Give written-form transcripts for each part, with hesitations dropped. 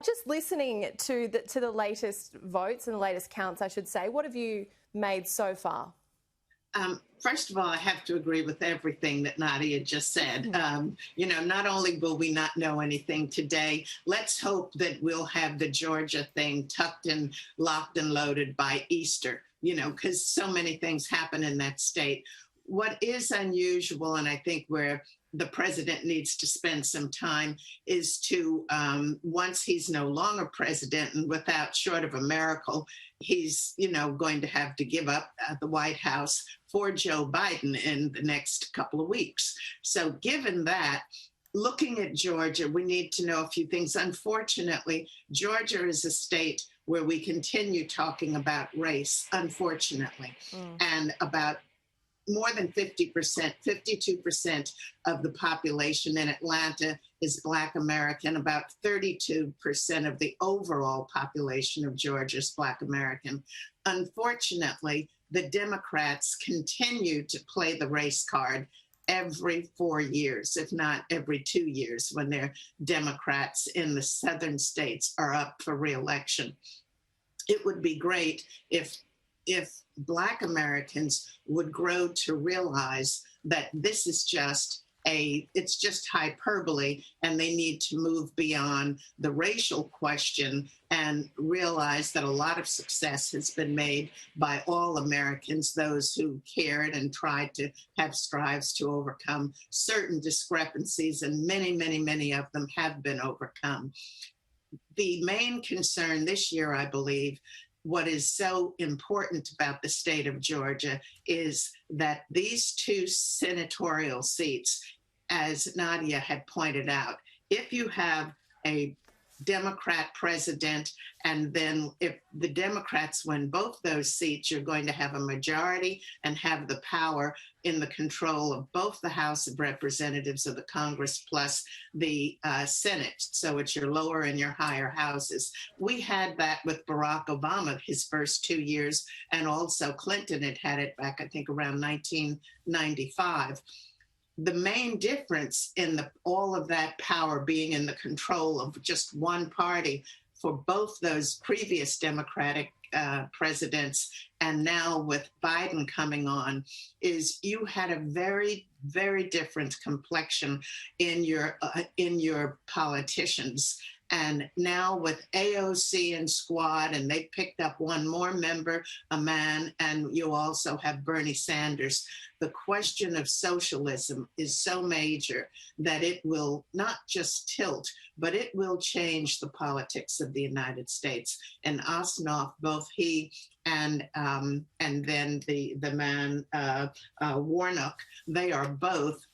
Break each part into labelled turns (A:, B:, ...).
A: Just listening to the latest votes and the latest counts, I should say, what have you made so far?
B: First of all, I have to agree with everything that Nadia just said. Not only will we not know anything today, let's hope that we'll have the Georgia thing tucked and locked and loaded by Easter, because so many things happen in that state. What is unusual, and I think where the president needs to spend some time, is to, once he's no longer president, and without short of a miracle, he's, going to have to give up the White House for Joe Biden in the next couple of weeks. So given that, looking at Georgia, we need to know a few things. Unfortunately, Georgia is a state where we continue talking about race, unfortunately, and about more than 50%, 52% of the population in Atlanta is Black American. About 32% of the overall population of Georgia is Black American. Unfortunately, the Democrats continue to play the race card every 4 years, if not every 2 years, when their Democrats in the southern states are up for re-election. It would be great if Black Americans would grow to realize that this is it's just hyperbole, and they need to move beyond the racial question and realize that a lot of success has been made by all Americans, those who cared and tried to have strives to overcome certain discrepancies, and many, many, many of them have been overcome. The main concern this year, I believe, what is so important about the state of Georgia is that these two senatorial seats, as Nadia had pointed out, if you have a Democrat president, and then if the Democrats win both those seats, you're going to have a majority and have the power in the control of both the House of Representatives of the Congress plus the Senate. So it's your lower and your higher houses. We had that with Barack Obama his first 2 years, and also Clinton had it back, I think, around 1995. The main difference in all of that power being in the control of just one party for both those previous Democratic presidents and now with Biden coming on is you had a very, very different complexion in your politicians. And now with AOC and Squad, and they picked up one more member, a man, and you also have Bernie Sanders. The question of socialism is so major that it will not just tilt, but it will change the politics of the United States. And Ossoff, both he and then the man Warnock, they are both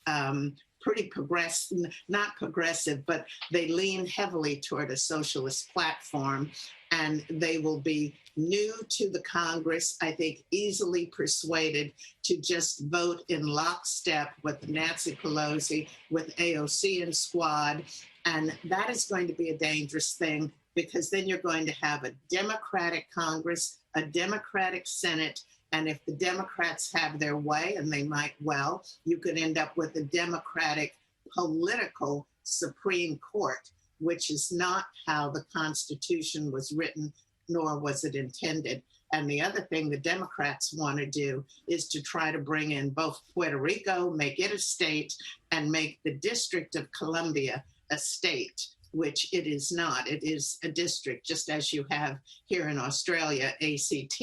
B: pretty progressive, not progressive, but they lean heavily toward a socialist platform, and they will be new to the Congress, I think easily persuaded to just vote in lockstep with Nancy Pelosi, with AOC and Squad, and that is going to be a dangerous thing, because then you're going to have a Democratic Congress, a Democratic Senate, and if the Democrats have their way, and they might well, you could end up with a Democratic political Supreme Court, which is not how the Constitution was written, nor was it intended. And the other thing the Democrats want to do is to try to bring in both Puerto Rico, make it a state, and make the District of Columbia a state, which it is not. It is a district, just as you have here in Australia, ACT,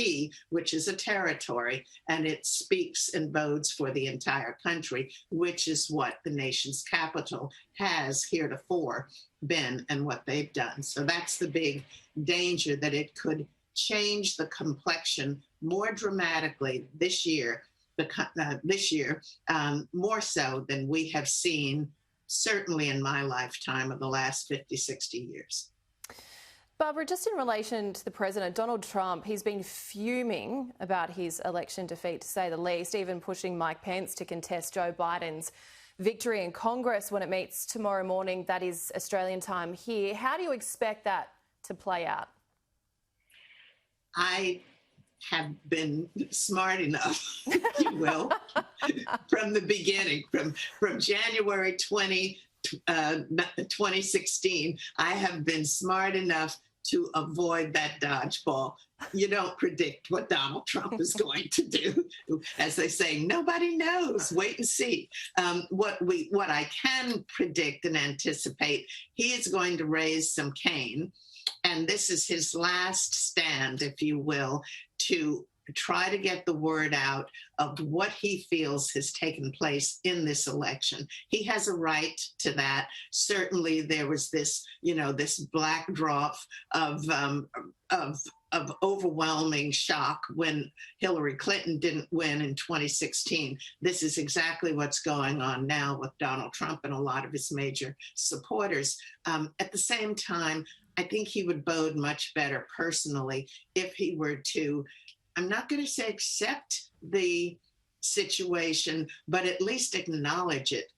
B: which is a territory, and it speaks and bodes for the entire country, which is what the nation's capital has heretofore been and what they've done. So that's the big danger, that it could change the complexion more dramatically this year, more so than we have seen certainly in my lifetime of the last 50, 60 years.
A: Barbara, just in relation to the president, Donald Trump, he's been fuming about his election defeat, to say the least, even pushing Mike Pence to contest Joe Biden's victory in Congress when it meets tomorrow morning. That is Australian time here. How do you expect that to play out?
B: I have been smart enough, if you will, from the beginning, from January 2020 2016, I have been smart enough to avoid that dodgeball. You don't predict what Donald Trump is going to do. As they say, nobody knows. Wait and see. What I can predict and anticipate, he is going to raise some cane, and this is his last stand, if you will, to try to get the word out of what he feels has taken place in this election. He has a right to that. Certainly there was this, this backdrop of overwhelming shock when Hillary Clinton didn't win in 2016. This is exactly what's going on now with Donald Trump and a lot of his major supporters. At the same time, I think he would bode much better personally if he were to, I'm not going to say accept the situation, but at least acknowledge it.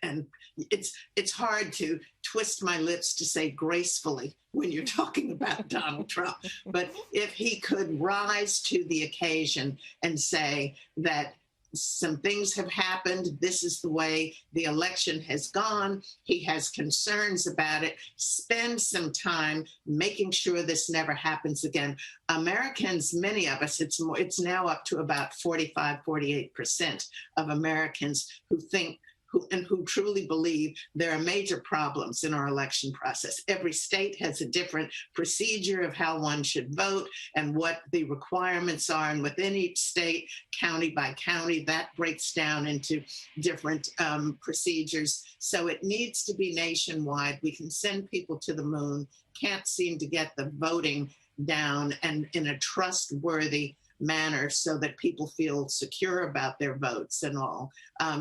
B: And it's hard to twist my lips to say gracefully when you're talking about Donald Trump. But if he could rise to the occasion and say that some things have happened, this is the way the election has gone, he has concerns about it, spend some time making sure this never happens again. Americans, many of us, it's now up to about 45-48% of Americans who truly believe there are major problems in our election process. Every state has a different procedure of how one should vote and what the requirements are. And within each state, county by county, that breaks down into different procedures. So it needs to be nationwide. We can send people to the moon, can't seem to get the voting down and in a trustworthy manner so that people feel secure about their votes and all.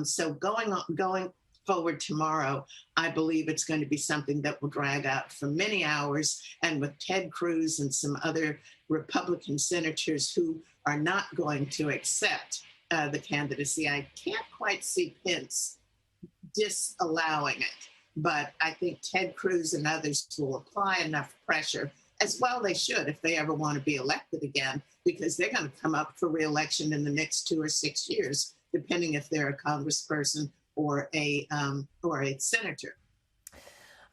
B: So going forward tomorrow, I believe it's going to be something that will drag out for many hours. And with Ted Cruz and some other Republican senators who are not going to accept the candidacy, I can't quite see Pence disallowing it. But I think Ted Cruz and others will apply enough pressure, as well they should if they ever want to be elected again, because they're going to come up for re-election in the next 2 or 6 years, depending if they're a congressperson or a senator.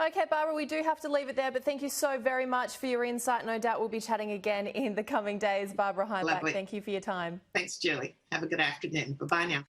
A: Okay, Barbara, we do have to leave it there, but thank you so very much for your insight. No doubt we'll be chatting again in the coming days. Barbara Heineback, thank you for your time.
B: Thanks, Julie. Have a good afternoon. Bye-bye now.